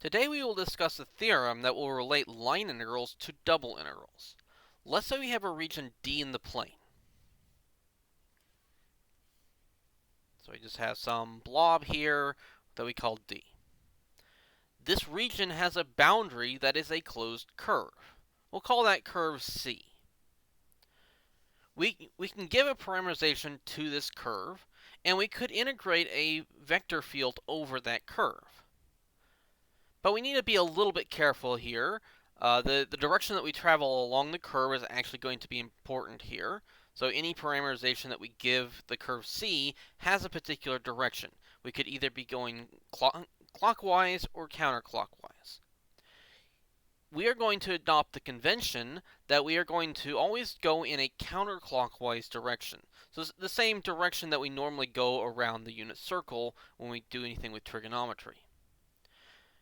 Today we will discuss a theorem that will relate line integrals to double integrals. Let's say we have a region D in the plane. So we just have some blob here that we call D. This region has a boundary that is a closed curve. We'll call that curve C. We can give a parameterization to this curve, and we could integrate a vector field over that curve. But we need to be a little bit careful here. The direction that we travel along the curve is actually going to be important here. So any parameterization that we give the curve C has a particular direction. We could either be going clockwise or counterclockwise. We are going to adopt the convention that we are going to always go in a counterclockwise direction. So it's the same direction that we normally go around the unit circle when we do anything with trigonometry.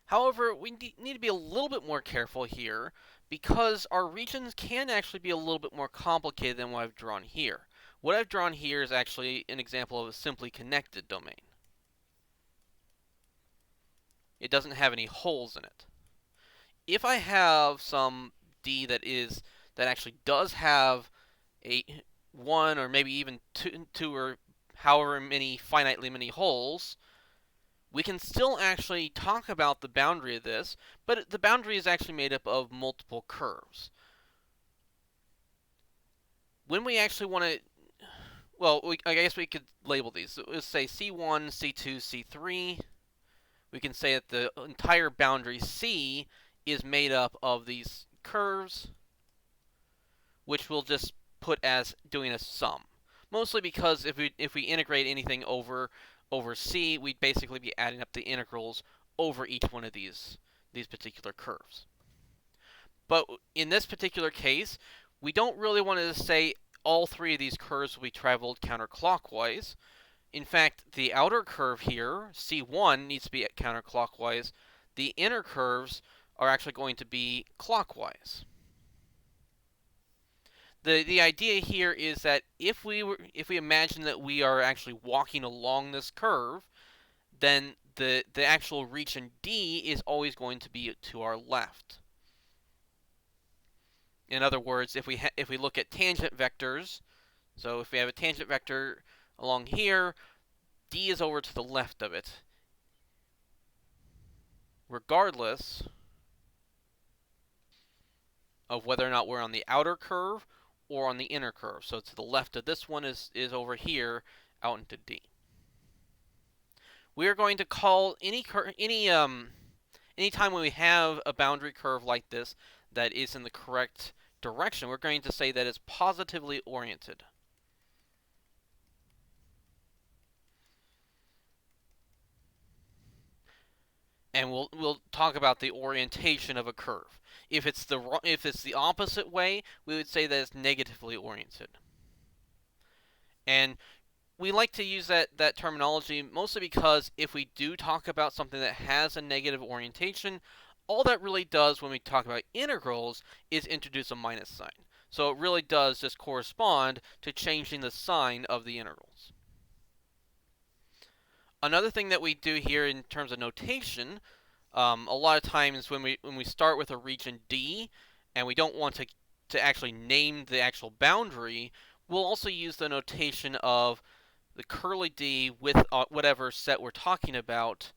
However, we need to be a little bit more careful here because our regions can actually be a little bit more complicated than what I've drawn here. What I've drawn here is actually an example of a simply connected domain. It doesn't have any holes in it. If I have some D that actually does have a 1 or maybe even two or however many finitely many holes, we can still actually talk about the boundary of this, but the boundary is actually made up of multiple curves. When we actually want to, I guess we could label these. So let's say C1, C2, C3. We can say that the entire boundary C is made up of these curves, which we'll just put as doing a sum. Mostly because if we integrate anything over C, we'd basically be adding up the integrals over each one of these particular curves. But in this particular case, we don't really want to say all three of these curves will be traveled counterclockwise. In fact, the outer curve here, C1, needs to be counterclockwise. The inner curves are actually going to be clockwise. The idea here is that if we imagine that we are actually walking along this curve, then the actual region D is always going to be to our left. In other words, if we look at tangent vectors, so if we have a tangent vector along here, D is over to the left of it, regardless of whether or not we're on the outer curve or on the inner curve. So to the left of this one is over here out into D. We are going to call anytime when we have a boundary curve like this that is in the correct direction, we're going to say that it's positively oriented. And we'll talk about the orientation of a curve. If it's the opposite way, we would say that it's negatively oriented. And we like to use that terminology mostly because if we do talk about something that has a negative orientation, all that really does when we talk about integrals is introduce a minus sign. So it really does just correspond to changing the sign of the integrals. Another thing that we do here in terms of notation, a lot of times when we start with a region D and we don't want to actually name the actual boundary, we'll also use the notation of the curly D with whatever set we're talking about.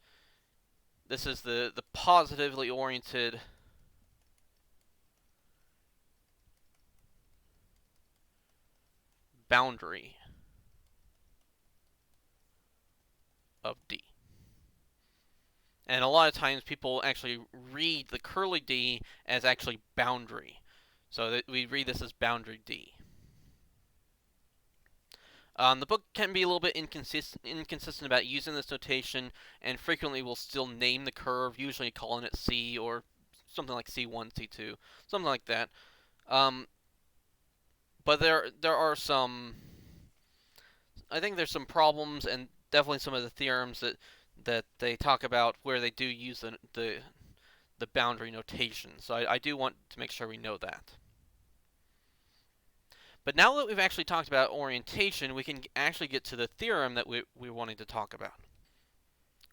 This is the positively oriented boundary of D. And a lot of times people actually read the curly D as actually boundary. So that we read this as boundary D. The book can be a little bit inconsistent about using this notation, and frequently will still name the curve, usually calling it C or something like C1, C2, something like that. But there are some, I think there's some problems, and definitely some of the theorems that they talk about where they do use the boundary notation. So I do want to make sure we know that. But now that we've actually talked about orientation, we can actually get to the theorem that we're wanting to talk about.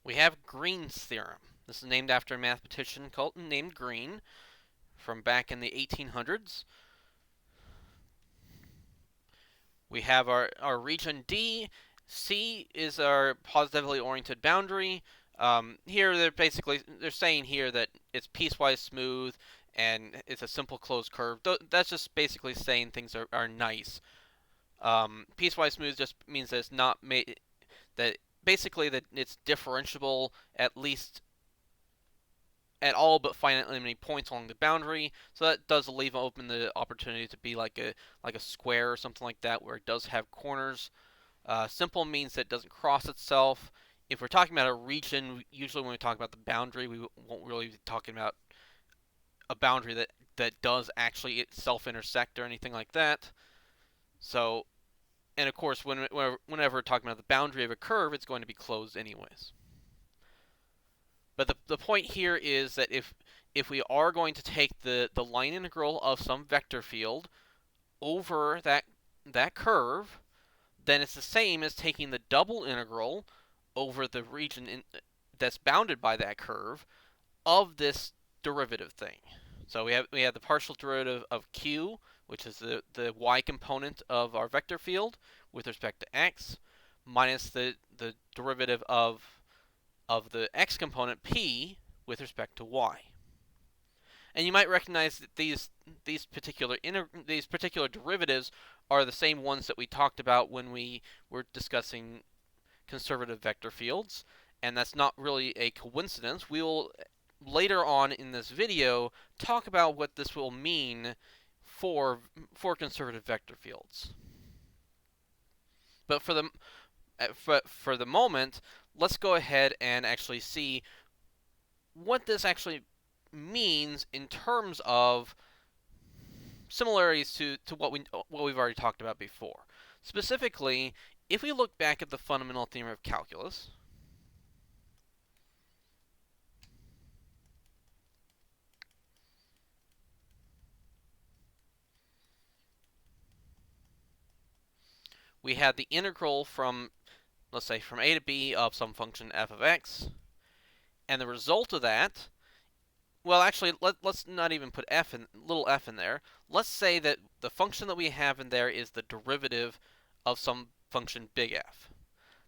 We have Green's theorem. This is named after a mathematician named Green from back in the 1800s. We have our region D. C is our positively oriented boundary. Here they're saying here that it's piecewise smooth and it's a simple closed curve. That's just basically saying things are nice. Piecewise smooth just means that it's not made that basically that it's differentiable at least at all but finitely many points along the boundary. So that does leave open the opportunity to be like a square or something like that where it does have corners. Simple means that it doesn't cross itself. If we're talking about a region, usually when we talk about the boundary, we won't really be talking about a boundary that does actually itself intersect or anything like that. So, and of course, whenever we're talking about the boundary of a curve, it's going to be closed anyways. But the point here is that if we are going to take the line integral of some vector field over that curve, then it's the same as taking the double integral over the region that's bounded by that curve of this derivative thing. So we have the partial derivative of q, which is the y component of our vector field with respect to x, minus the derivative of the x component p with respect to y. And you might recognize that these particular derivatives are the same ones that we talked about when we were discussing conservative vector fields, and that's not really a coincidence. We will later on in this video talk about what this will mean for conservative vector fields. But for the moment, let's go ahead and actually see what this actually means in terms of similarities to what we've already talked about before. Specifically, if we look back at the fundamental theorem of calculus, we had the integral from, let's say, from a to b of some function f of x, and the result of that, well, actually, let's not even put little f in there. Let's say that the function that we have in there is the derivative of some function big F.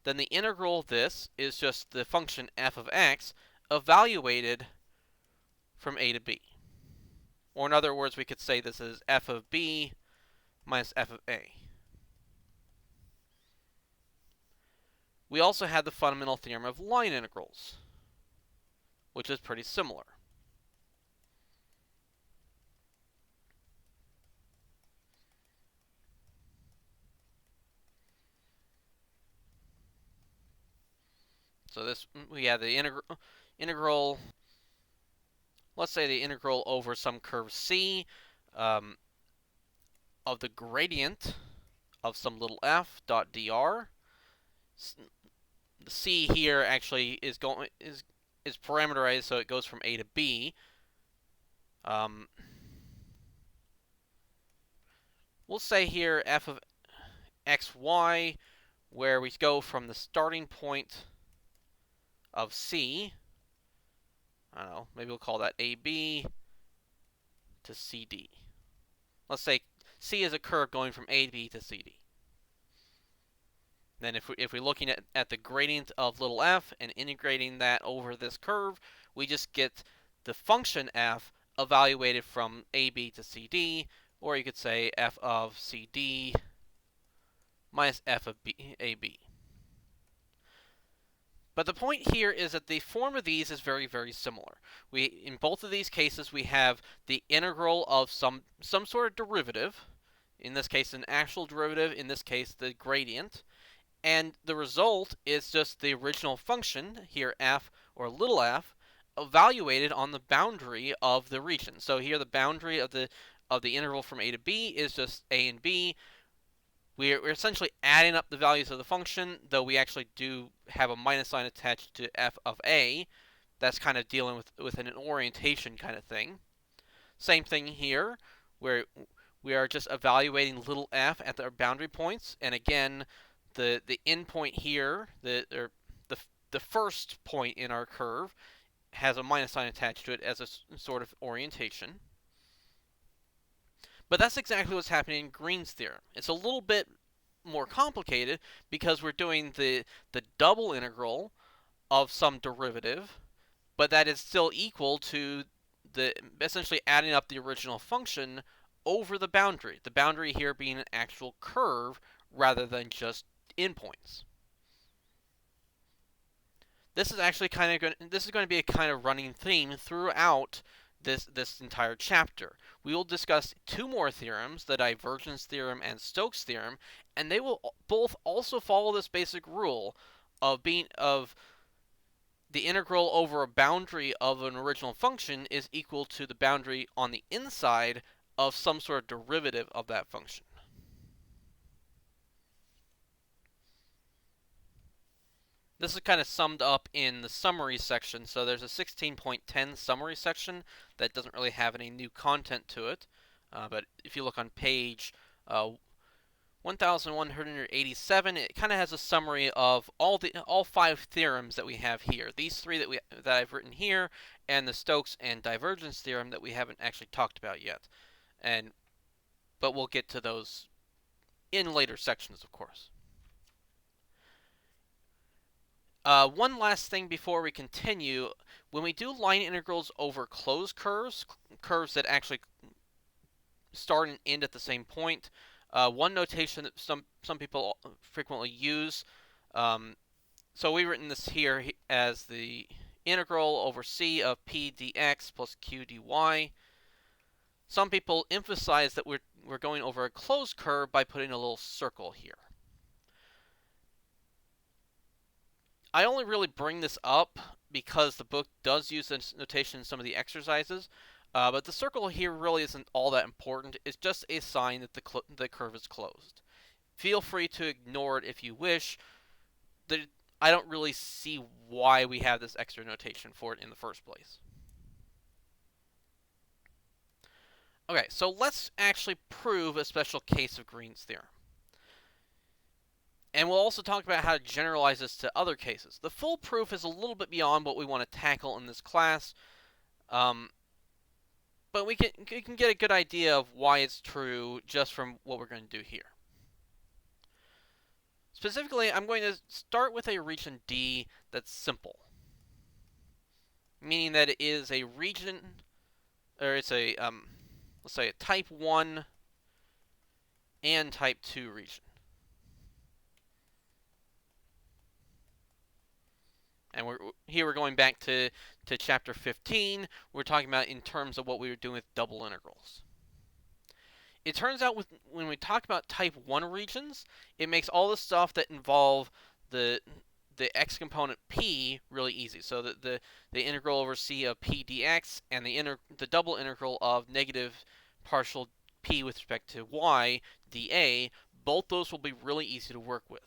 Then the integral of this is just the function f of x evaluated from a to b. Or in other words, we could say this is f of b minus f of a. We also had the fundamental theorem of line integrals, which is pretty similar. So this, we have the integral, let's say the integral over some curve c of the gradient of some little f dot dr. The c here actually is parameterized, so it goes from a to b. We'll say here f of xy, where we go from the starting point of c, I don't know, maybe we'll call that AB to CD. Let's say C is a curve going from AB to CD. Then if we're looking at the gradient of little f and integrating that over this curve, we just get the function f evaluated from AB to CD, or you could say f of CD minus f of AB. But the point here is that the form of these is very, very similar. In both of these cases, we have the integral of some sort of derivative, in this case an actual derivative, in this case the gradient, and the result is just the original function, here f or little f, evaluated on the boundary of the region. So here the boundary of the interval from a to b is just a and b. We're essentially adding up the values of the function, though we actually do have a minus sign attached to f of a. That's kind of dealing with an orientation kind of thing. Same thing here, where we are just evaluating little f at our boundary points, and again, the end point here, the first point in our curve, has a minus sign attached to it as a sort of orientation. But that's exactly what's happening in Green's theorem. It's a little bit more complicated because we're doing the double integral of some derivative, but that is still equal to essentially adding up the original function over the boundary here being an actual curve rather than just endpoints. This is actually going to be a kind of running theme throughout this entire chapter. We will discuss two more theorems, the divergence theorem and Stokes' theorem, and they will both also follow this basic rule of the integral over a boundary of an original function is equal to the boundary on the inside of some sort of derivative of that function. This is kind of summed up in the summary section. So there's a 16.10 summary section that doesn't really have any new content to it. But if you look on page 1187, it kind of has a summary of all 5 theorems that we have here. These 3 that I've written here, and the Stokes and divergence theorem that we haven't actually talked about yet. But we'll get to those in later sections, of course. One last thing before we continue. When we do line integrals over closed curves, curves that actually start and end at the same point, one notation that some people frequently use, so we've written this here as the integral over c of p dx plus q dy. Some people emphasize that we're going over a closed curve by putting a little circle here. I only really bring this up because the book does use this notation in some of the exercises, but the circle here really isn't all that important. It's just a sign that the curve is closed. Feel free to ignore it if you wish. I don't really see why we have this extra notation for it in the first place. Okay, so let's actually prove a special case of Green's theorem. And we'll also talk about how to generalize this to other cases. The full proof is a little bit beyond what we want to tackle in this class, but we can get a good idea of why it's true just from what we're going to do here. Specifically, I'm going to start with a region D that's simple, meaning that it is a region, or it's a, let's say a type 1 and type 2 region. And we're going back to chapter 15. We're talking about in terms of what we were doing with double integrals. It turns out when we talk about type 1 regions, it makes all the stuff that involve the x component p really easy. So the integral over c of p dx and the double integral of negative partial p with respect to y dA, both those will be really easy to work with.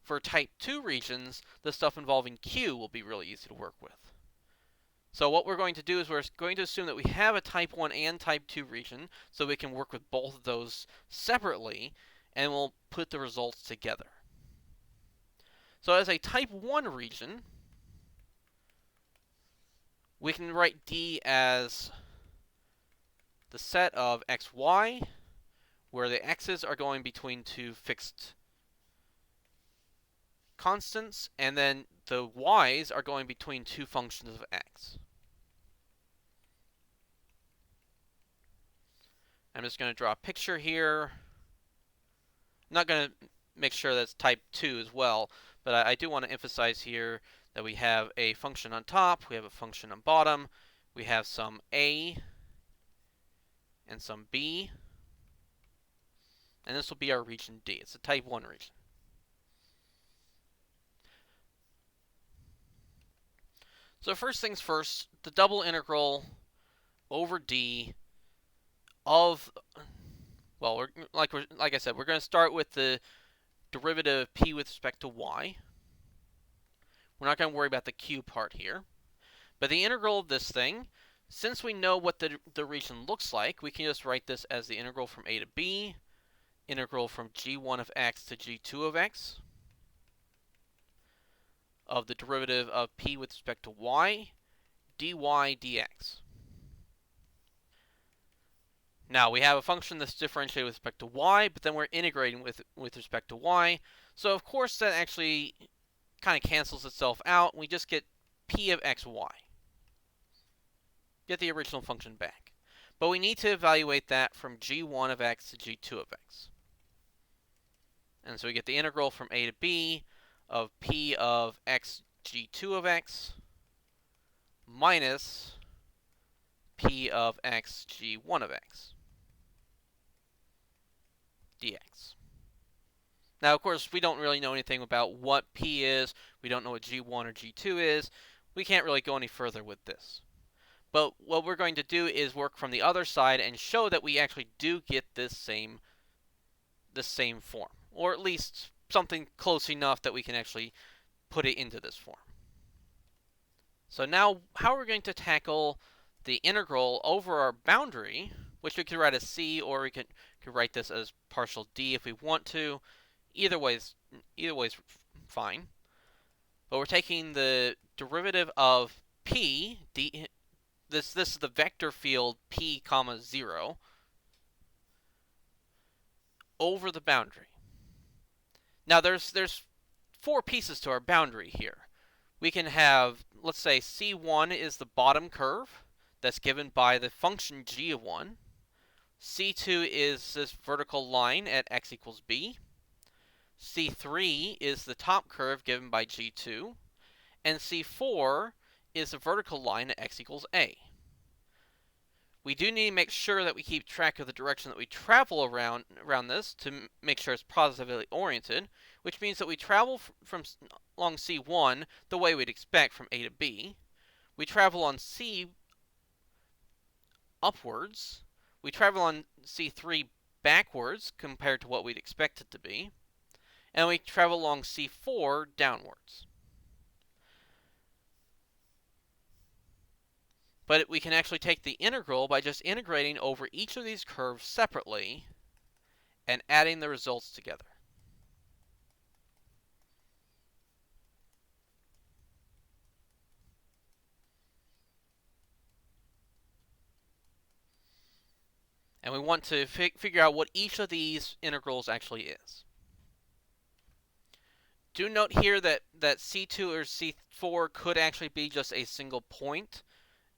For type 2 regions, the stuff involving q will be really easy to work with. So what we're going to do is we're going to assume that we have a type 1 and type 2 region, so we can work with both of those separately, and we'll put the results together. So as a type 1 region, we can write D as the set of xy, where the x's are going between two fixed constants, and then the y's are going between two functions of x. I'm just going to draw a picture here. I'm not going to make sure that's type 2 as well, but I do want to emphasize here that we have a function on top, we have a function on bottom, we have some a and some b, and this will be our region D. It's a type 1 region. So first things first, the double integral over D of, well, like I said, we're going to start with the derivative of p with respect to y. We're not going to worry about the q part here. But the integral of this thing, since we know what the region looks like, we can just write this as the integral from a to b, integral from g1 of x to g2 of x, of the derivative of p with respect to y, dy dx. Now we have a function that's differentiated with respect to y, but then we're integrating with respect to y. So of course that actually kind of cancels itself out. We just get p of xy. Get the original function back. But we need to evaluate that from g1 of x to g2 of x. And so we get the integral from a to b of p of x g2 of x minus p of x g1 of x dx. Now, of course, we don't really know anything about what p is. We don't know what g1 or g2 is. We can't really go any further with this. But what we're going to do is work from the other side and show that we actually do get this same form, or at least something close enough that we can actually put it into this form. So now, how are we going to tackle the integral over our boundary, which we could write as c, or we could write this as partial d if we want to. Either way is fine. But we're taking the derivative of p, d, this is the vector field p comma 0 over the boundary. Now there's 4 pieces to our boundary here. We can have, let's say c1 is the bottom curve that's given by the function g of 1. c2 is this vertical line at x equals b. c3 is the top curve given by g2. And c4 is the vertical line at x equals a. We do need to make sure that we keep track of the direction that we travel around this to make sure it's positively oriented, which means that we travel from along C1 the way we'd expect from A to B. We travel on C upwards. We travel on C3 backwards compared to what we'd expect it to be. And we travel along C4 downwards. But we can actually take the integral by just integrating over each of these curves separately and adding the results together. And we want to figure out what each of these integrals actually is. Do note here that C2 or C4 could actually be just a single point.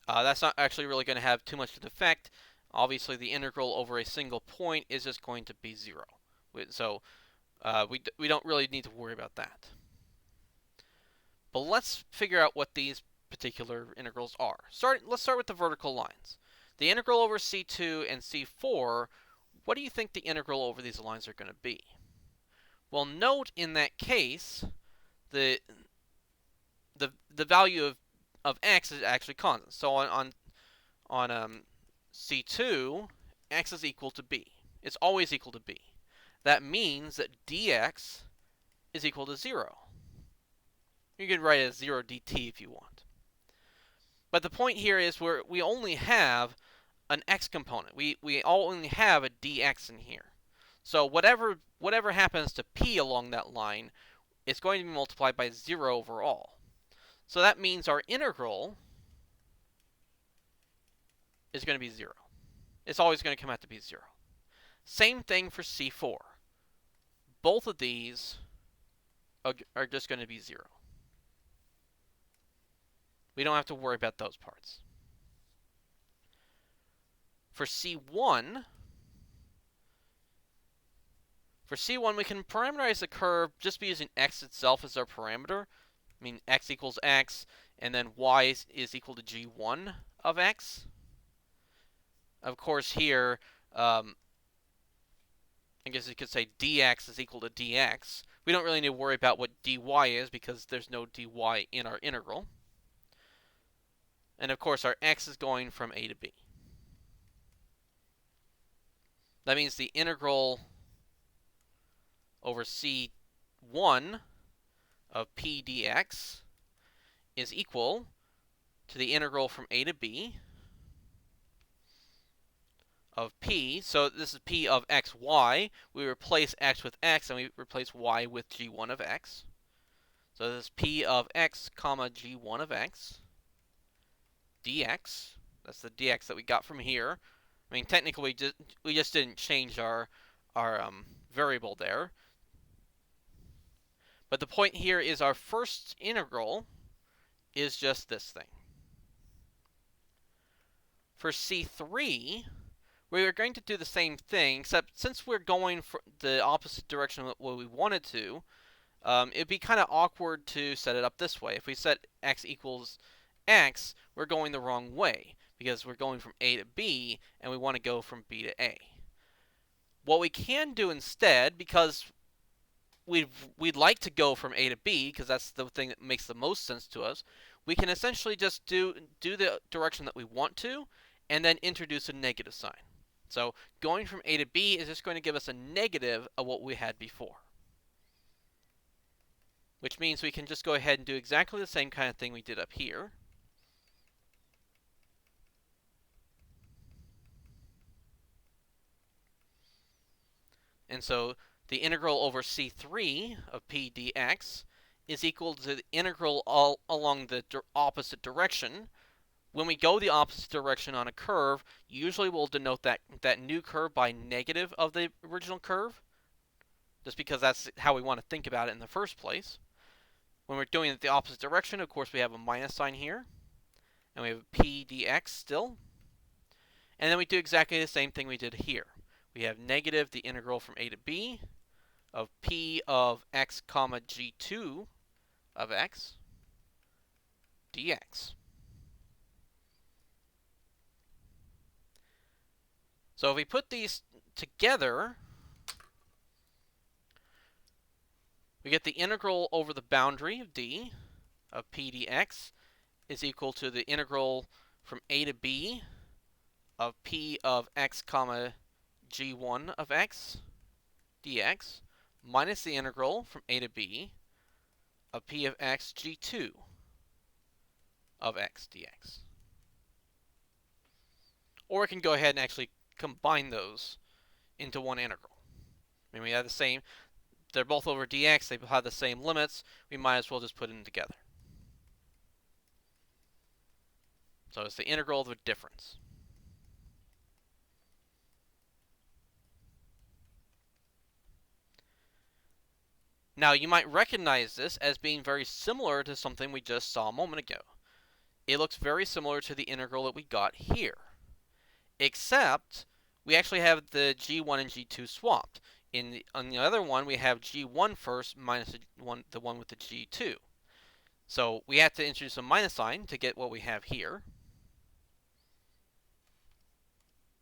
That's not actually really going to have too much of an effect. Obviously, the integral over a single point is just going to be 0. So we don't really need to worry about that. But let's figure out what these particular integrals are. Let's start with the vertical lines. The integral over C2 and C4, what do you think the integral over these lines are going to be? Well, note in that case, the value of x is actually constant. So on C2, x is equal to b. It's always equal to b. That means that dx is equal to 0. You can write it as 0 dt if you want. But the point here is we only have an x component. We only have a dx in here. So whatever happens to p along that line, it's going to be multiplied by 0 overall. So that means our integral is going to be 0. It's always going to come out to be 0. Same thing for C4. Both of these are just going to be 0. We don't have to worry about those parts. For C1, we can parameterize the curve just by using x itself as our parameter. I mean, x equals x, and then y is equal to g1 of x. Of course, here, I guess you could say dx is equal to dx. We don't really need to worry about what dy is because there's no dy in our integral. And of course, our x is going from a to b. That means the integral over c1 of p dx is equal to the integral from a to b of p. So this is p of xy. We replace x with x, and we replace y with g1 of x. So this is p of x comma g1 of x dx. That's the dx that we got from here. I mean, technically, we just didn't change our variable there. But the point here is our first integral is just this thing. For C3, we are going to do the same thing, except since we're going for the opposite direction of what we wanted to, it'd be kind of awkward to set it up this way. If we set x equals x, we're going the wrong way, because we're going from A to B, and we want to go from B to A. What we can do instead, because we'd like to go from A to B, because that's the thing that makes the most sense to us, we can essentially just do the direction that we want to, and then introduce a negative sign. So going from A to B is just going to give us a negative of what we had before. Which means we can just go ahead and do exactly the same kind of thing we did up here. And so the integral over C3 of p dx is equal to the integral all along the opposite direction. When we go the opposite direction on a curve, usually we'll denote that new curve by negative of the original curve, just because that's how we want to think about it in the first place. When we're doing it the opposite direction, of course, we have a minus sign here, and we have p dx still. And then we do exactly the same thing we did here. We have negative the integral from a to b of p of x comma g2 of x dx. So if we put these together, we get the integral over the boundary of d of p dx is equal to the integral from a to b of p of x comma g1 of x dx minus the integral from a to b of p of x g2 of x dx. Or we can go ahead and actually combine those into one integral. I mean, we have the same, they're both over dx, they have the same limits, we might as well just put them together. So it's the integral of the difference. Now, you might recognize this as being very similar to something we just saw a moment ago. It looks very similar to the integral that we got here, except we actually have the g1 and g2 swapped. On the other one, we have g1 first minus the one with the g2. So we have to introduce a minus sign to get what we have here.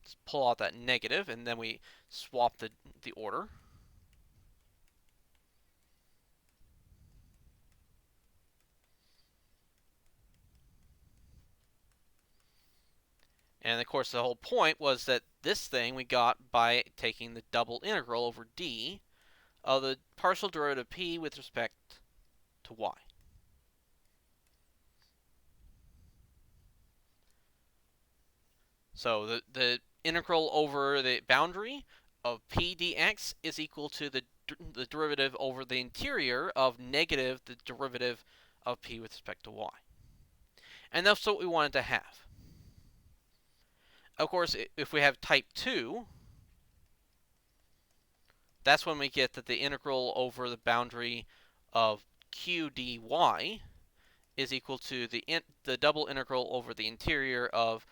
Just pull out that negative, and then we swap the order. And of course, the whole point was that this thing we got by taking the double integral over d of the partial derivative p with respect to y. So the integral over the boundary of p dx is equal to the derivative over the interior of negative the derivative of p with respect to y. And that's what we wanted to have. Of course, if we have type 2, that's when we get that the integral over the boundary of q dy is equal to the double integral over the interior of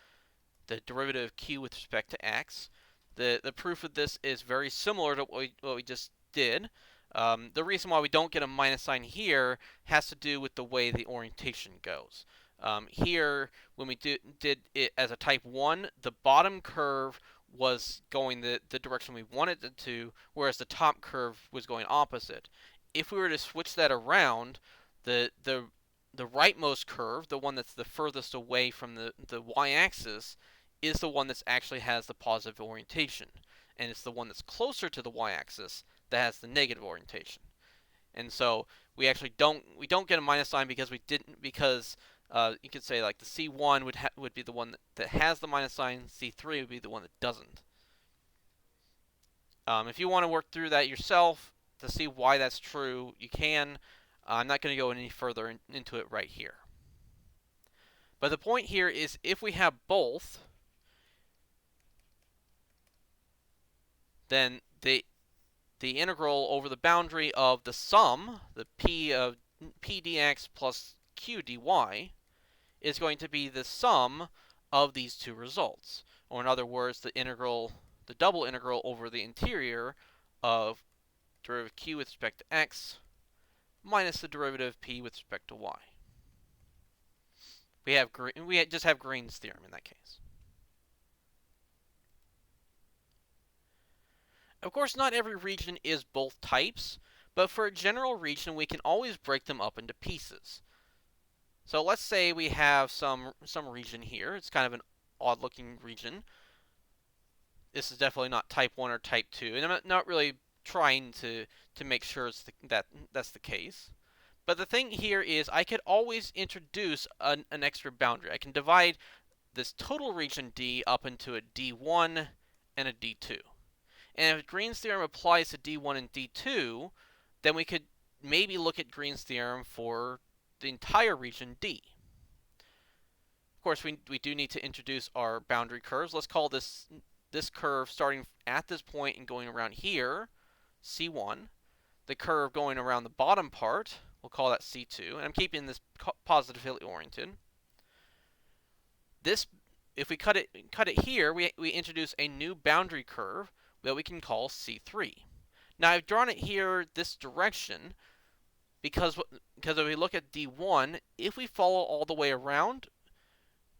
the derivative of q with respect to x. The proof of this is very similar to what we just did. The reason why we don't get a minus sign here has to do with the way the orientation goes. Here, when we did it as a type 1, the bottom curve was going the direction we wanted it to, whereas the top curve was going opposite. If we were to switch that around, the rightmost curve, the one that's the furthest away from the y-axis, is the one that actually has the positive orientation, and it's the one that's closer to the y-axis that has the negative orientation. And so we actually don't get a minus sign because we didn't you could say like the C1 would be the one that has the minus sign, C3 would be the one that doesn't. If you want to work through that yourself to see why that's true, you can. I'm not going to go any further into it right here. But the point here is if we have both, then the integral over the boundary of the sum, the p of p dx plus q dy, is going to be the sum of these two results. Or in other words, the double integral over the interior of derivative q with respect to x minus the derivative p with respect to y. We just have Green's theorem in that case. Of course, not every region is both types, but for a general region, we can always break them up into pieces. So let's say we have some region here. It's kind of an odd-looking region. This is definitely not type 1 or type 2, and I'm not really trying to make sure that's the case. But the thing here is I could always introduce an extra boundary. I can divide this total region D up into a D1 and a D2. And if Green's theorem applies to D1 and D2, then we could maybe look at Green's theorem for the entire region D. Of course, we do need to introduce our boundary curves. Let's call this curve starting at this point and going around here, C1. The curve going around the bottom part, we'll call that C2. And I'm keeping this positively oriented. If we cut it here, we introduce a new boundary curve that we can call C3. Now I've drawn it here this direction because if we look at D1, if we follow all the way around,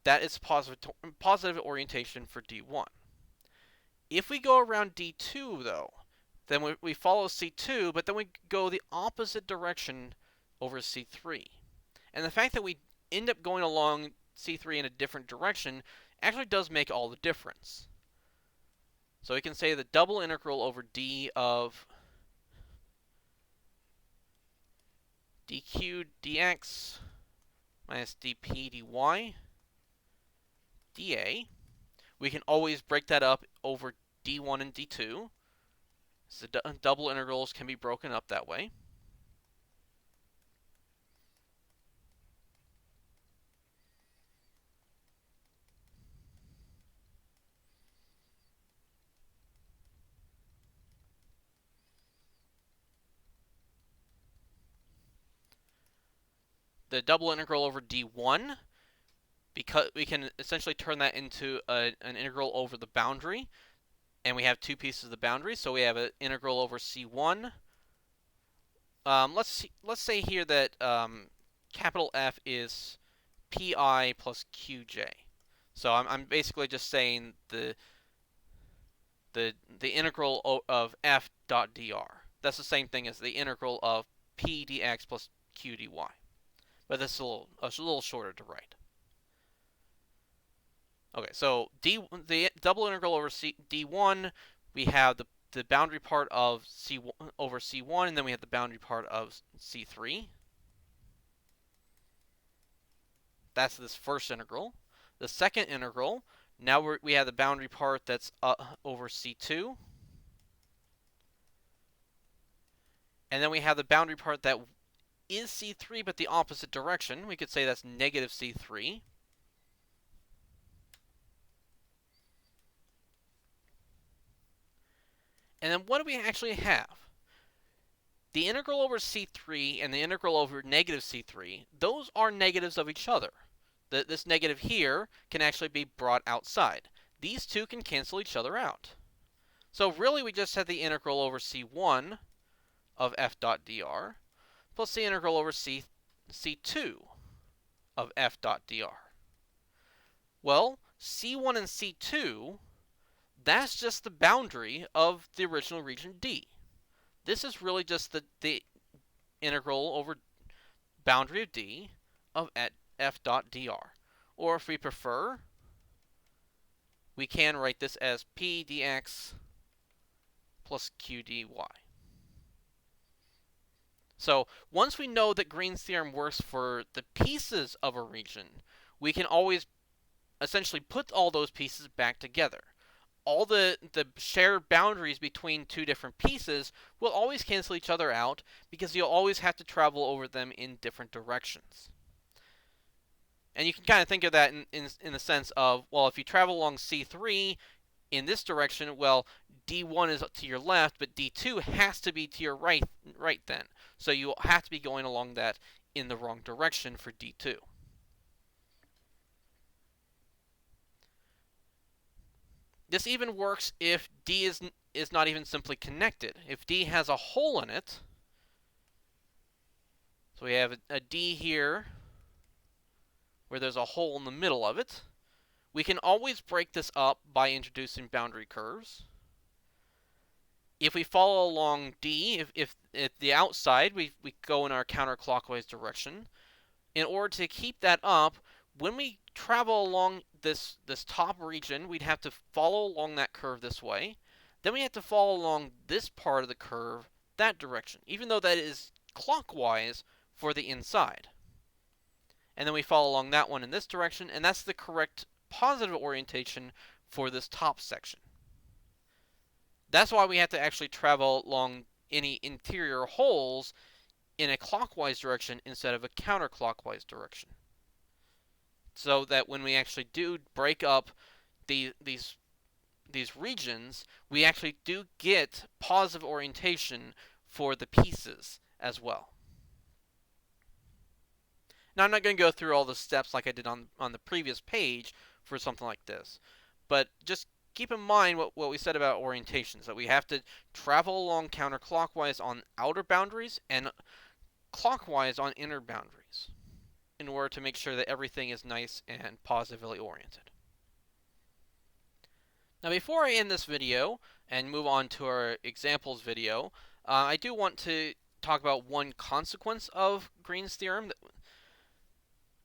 that is positive orientation for D1. If we go around D2 though, then we follow C2, but then we go the opposite direction over C3. And the fact that we end up going along C3 in a different direction actually does make all the difference. So we can say the double integral over D of dq dx minus dp dy dA. We can always break that up over D1 and D2. So double integrals can be broken up that way. The double integral over D1, because we can essentially turn that into an integral over the boundary, and we have two pieces of the boundary, so we have an integral over C1. Let's say here that capital F is pi plus qj. So I'm basically just saying the integral of f dot dr. That's the same thing as the integral of p dx plus q dy. But this is a little shorter to write. Okay, so the double integral over D1, we have the boundary part of C1 over C1, and then we have the boundary part of C3. That's this first integral. The second integral, now we have the boundary part that's over C2. And then we have the boundary part that is C3, but the opposite direction. We could say that's negative C3. And then what do we actually have? The integral over C3 and the integral over negative C3, those are negatives of each other. This negative here can actually be brought outside. These two can cancel each other out. So really we just have the integral over C1 of f dot dr plus the integral over C2 of f dot dr. Well, C1 and C2, that's just the boundary of the original region D. This is really just the integral over boundary of D of f dot dr. Or if we prefer, we can write this as p dx plus q dy. So once we know that Green's theorem works for the pieces of a region, we can always essentially put all those pieces back together. All the shared boundaries between two different pieces will always cancel each other out because you'll always have to travel over them in different directions. And you can kind of think of that in the sense of, well, if you travel along C3 in this direction, well, D1 is to your left, but D2 has to be to your right then. So you have to be going along that in the wrong direction for D2. This even works if D is not even simply connected. If D has a hole in it, so we have a D here where there's a hole in the middle of it, we can always break this up by introducing boundary curves. If we follow along D, if the outside, we go in our counterclockwise direction. In order to keep that up, when we travel along this top region, we'd have to follow along that curve this way. Then we have to follow along this part of the curve that direction, even though that is clockwise for the inside. And then we follow along that one in this direction, and that's the correct positive orientation for this top section. That's why we have to actually travel along any interior holes in a clockwise direction instead of a counterclockwise direction. So that when we actually do break up these regions, we actually do get positive orientation for the pieces as well. Now, I'm not going to go through all the steps like I did on the previous page for something like this, but just keep in mind what we said about orientations, that we have to travel along counterclockwise on outer boundaries and clockwise on inner boundaries in order to make sure that everything is nice and positively oriented. Now, before I end this video and move on to our examples video, I do want to talk about one consequence of Green's theorem.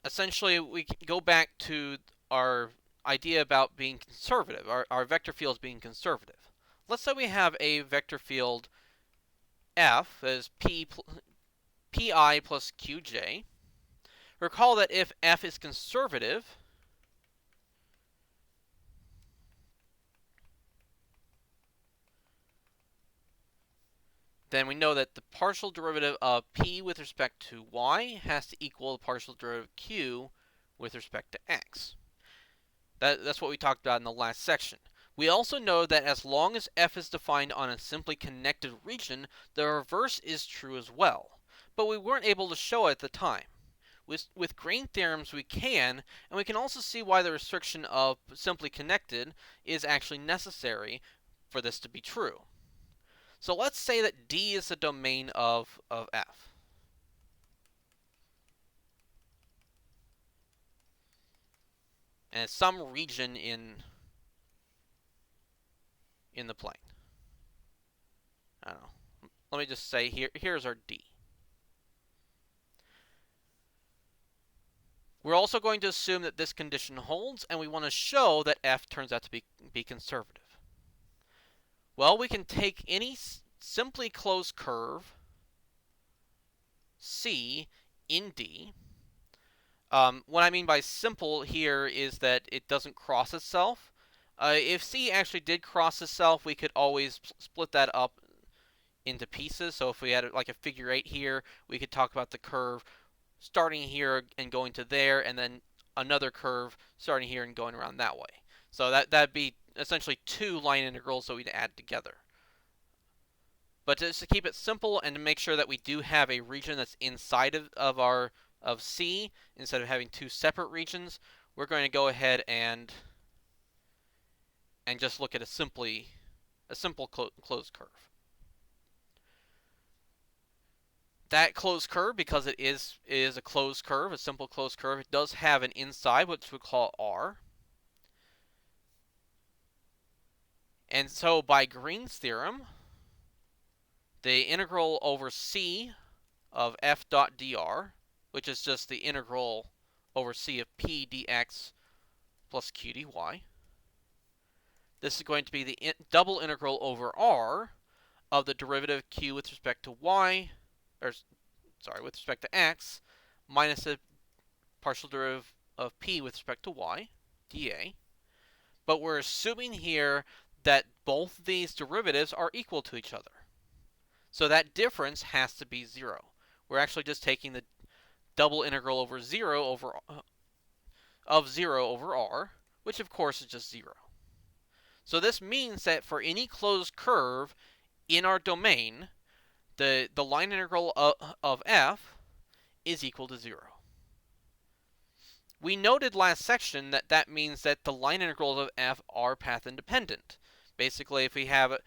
Essentially, we go back to our idea about being conservative, our vector fields being conservative. Let's say we have a vector field F as Pi plus Qj. Recall that if F is conservative, then we know that the partial derivative of P with respect to y has to equal the partial derivative of Q with respect to x. That's what we talked about in the last section. We also know that as long as F is defined on a simply connected region, the reverse is true as well. But we weren't able to show it at the time. With Green theorems we can, and we can also see why the restriction of simply connected is actually necessary for this to be true. So let's say that D is the domain of F. And it's some region in the plane. I don't know. Let me just say here's our D. We're also going to assume that this condition holds, and we want to show that F turns out to be conservative. Well, we can take any simply closed curve, C, in D. What I mean by simple here is that it doesn't cross itself. If C actually did cross itself, we could always split that up into pieces. So if we had like a figure 8 here, we could talk about the curve starting here and going to there, and then another curve starting here and going around that way. So that'd be essentially two line integrals that we'd add together. But just to keep it simple and to make sure that we do have a region that's inside of C instead of having two separate regions, we're going to go ahead and just look at a simple closed curve. That closed curve, because it is a closed curve, a simple closed curve, it does have an inside, which we call R. And so by Green's theorem, the integral over C of f dot dr, which is just the integral over C of P dx plus Q dy. This is going to be the double integral over R of the derivative of Q with respect to y, with respect to x, minus the partial derivative of P with respect to y, dA. But we're assuming here that both these derivatives are equal to each other. So that difference has to be 0. We're actually just taking the double integral over 0 over of 0 over r, which of course is just 0. So this means that for any closed curve in our domain, the line integral of f is equal to 0. We noted last section that that means that the line integrals of f are path independent. Basically, if we have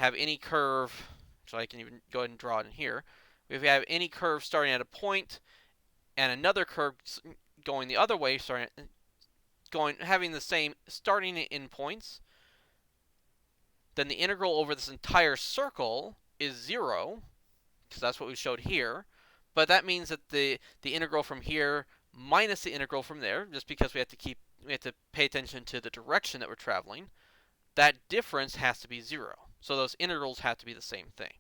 any curve, so I can even go ahead and draw it in here, if we have any curve starting at a point and another curve going the other way, having the same starting in points, then the integral over this entire circle is 0, because that's what we showed here. But that means that the integral from here minus the integral from there, just because we have to pay attention to the direction that we're traveling, that difference has to be 0. So those integrals have to be the same thing.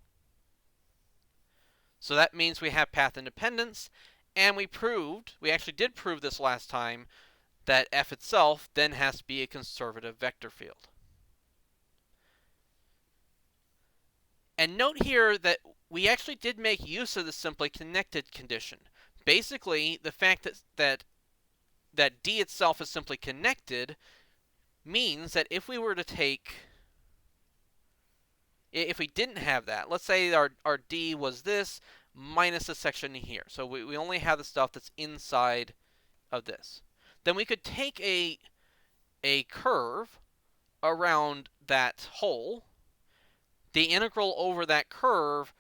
So that means we have path independence, and we actually did prove this last time, that f itself then has to be a conservative vector field. And note here that we actually did make use of the simply connected condition. Basically, the fact that D itself is simply connected means that if we didn't have that, let's say our D was this minus a section here. So we only have the stuff that's inside of this. Then we could take a curve around that hole. The integral over that curve,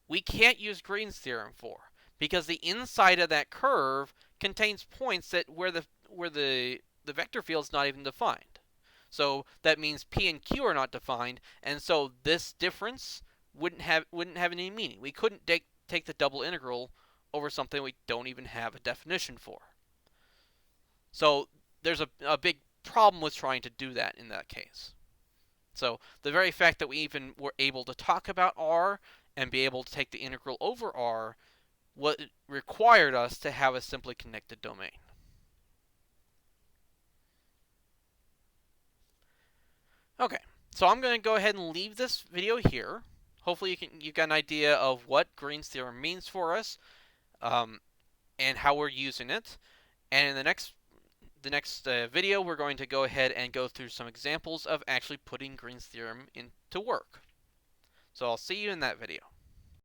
we can't use Green's theorem for, because the inside of that curve contains points that where the vector field is not even defined. So that means P and Q are not defined, and so this difference wouldn't have any meaning. We couldn't take the double integral over something we don't even have a definition for. So there's a big problem with trying to do that in that case. So the very fact that we even were able to talk about r and be able to take the integral over r, what required us to have a simply connected domain. Okay, so I'm going to go ahead and leave this video here. Hopefully you got an idea of what Green's theorem means for us, and how we're using it. And in the next video, we're going to go ahead and go through some examples of actually putting Green's theorem into work. So I'll see you in that video.